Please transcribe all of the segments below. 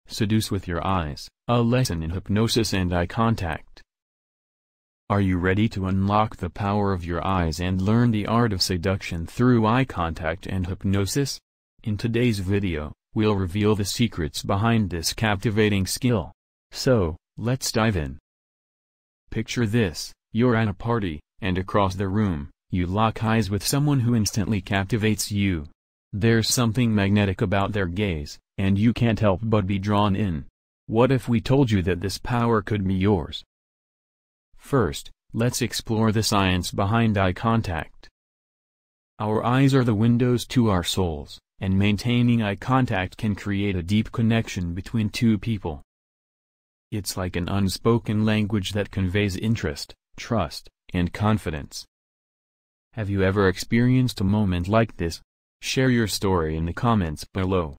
Seduce with your eyes, a lesson in hypnosis and eye contact. Are you ready to unlock the power of your eyes and learn the art of seduction through eye contact and hypnosis? In today's video, we'll reveal the secrets behind this captivating skill. So, let's dive in. Picture this: you're at a party, and across the room, you lock eyes with someone who instantly captivates you. There's something magnetic about their gaze, and you can't help but be drawn in. What if we told you that this power could be yours? First, let's explore the science behind eye contact. Our eyes are the windows to our souls, and maintaining eye contact can create a deep connection between two people. It's like an unspoken language that conveys interest, trust, and confidence. Have you ever experienced a moment like this? Share your story in the comments below.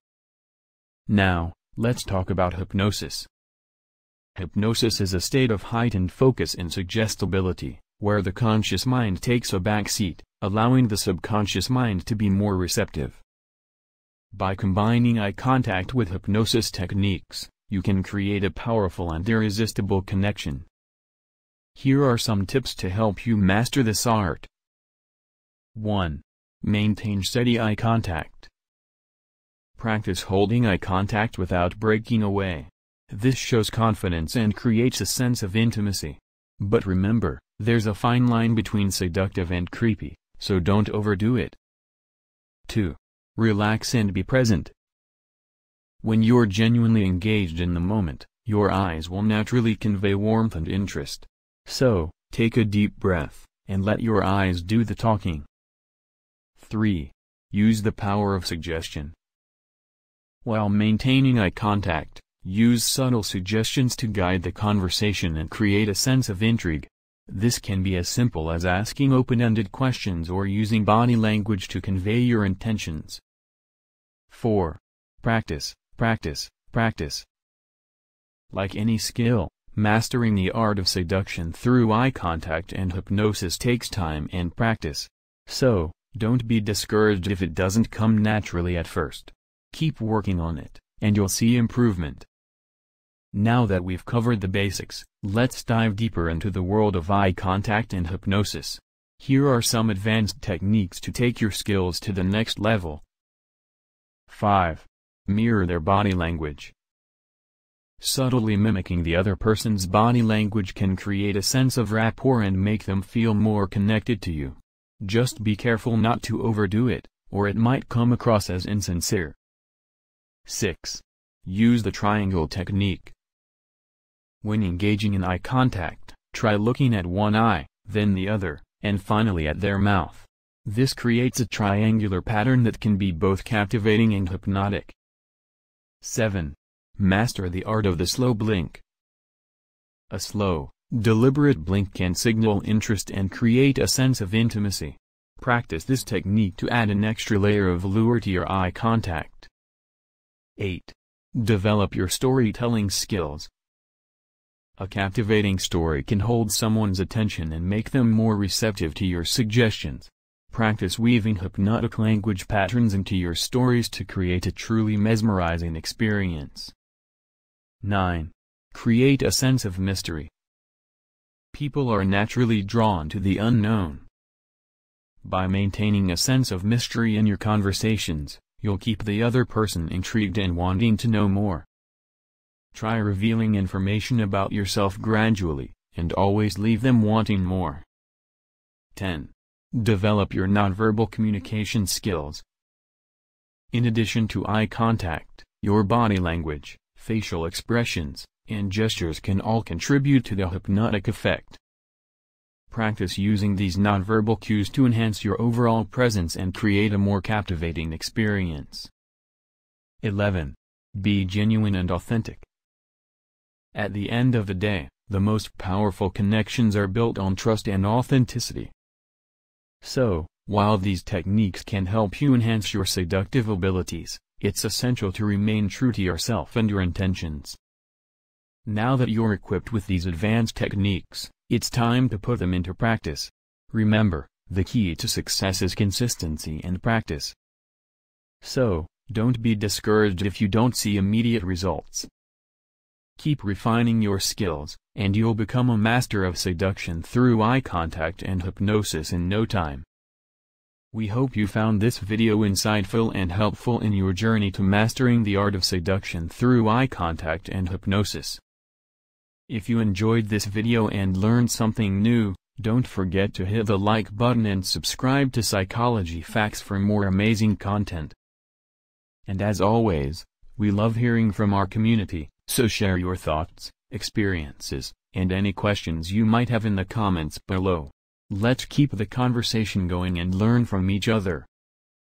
Now, let's talk about hypnosis. Hypnosis is a state of heightened focus and suggestibility, where the conscious mind takes a backseat, allowing the subconscious mind to be more receptive. By combining eye contact with hypnosis techniques, you can create a powerful and irresistible connection. Here are some tips to help you master this art. 1. Maintain steady eye contact. Practice holding eye contact without breaking away. This shows confidence and creates a sense of intimacy. But remember, there's a fine line between seductive and creepy, so don't overdo it. 2. Relax and be present. When you're genuinely engaged in the moment, your eyes will naturally convey warmth and interest. So, take a deep breath, and let your eyes do the talking. 3. Use the power of suggestion. While maintaining eye contact, use subtle suggestions to guide the conversation and create a sense of intrigue. This can be as simple as asking open-ended questions or using body language to convey your intentions. 4. Practice, practice, practice. Like any skill, mastering the art of seduction through eye contact and hypnosis takes time and practice. So, don't be discouraged if it doesn't come naturally at first. Keep working on it, and you'll see improvement. Now that we've covered the basics, let's dive deeper into the world of eye contact and hypnosis. Here are some advanced techniques to take your skills to the next level. 5. Mirror their body language. Subtly mimicking the other person's body language can create a sense of rapport and make them feel more connected to you. Just be careful not to overdo it, or it might come across as insincere. 6. Use the triangle technique. When engaging in eye contact, try looking at one eye, then the other, and finally at their mouth. This creates a triangular pattern that can be both captivating and hypnotic. 7. Master the art of the slow blink. A slow, deliberate blink can signal interest and create a sense of intimacy. Practice this technique to add an extra layer of allure to your eye contact. 8. Develop your storytelling skills. A captivating story can hold someone's attention and make them more receptive to your suggestions. Practice weaving hypnotic language patterns into your stories to create a truly mesmerizing experience. 9. Create a sense of mystery. People are naturally drawn to the unknown. By maintaining a sense of mystery in your conversations, you'll keep the other person intrigued and wanting to know more. Try revealing information about yourself gradually, and always leave them wanting more. 10. Develop your nonverbal communication skills. In addition to eye contact, your body language, facial expressions, and gestures can all contribute to the hypnotic effect. Practice using these nonverbal cues to enhance your overall presence and create a more captivating experience. 11. Be genuine and authentic. At the end of the day, the most powerful connections are built on trust and authenticity. So, while these techniques can help you enhance your seductive abilities, it's essential to remain true to yourself and your intentions. Now that you're equipped with these advanced techniques, it's time to put them into practice. Remember, the key to success is consistency and practice. So, don't be discouraged if you don't see immediate results. Keep refining your skills, and you'll become a master of seduction through eye contact and hypnosis in no time. We hope you found this video insightful and helpful in your journey to mastering the art of seduction through eye contact and hypnosis. If you enjoyed this video and learned something new, don't forget to hit the like button and subscribe to Psychology Facts for more amazing content. And as always, we love hearing from our community, so share your thoughts, experiences, and any questions you might have in the comments below. Let's keep the conversation going and learn from each other.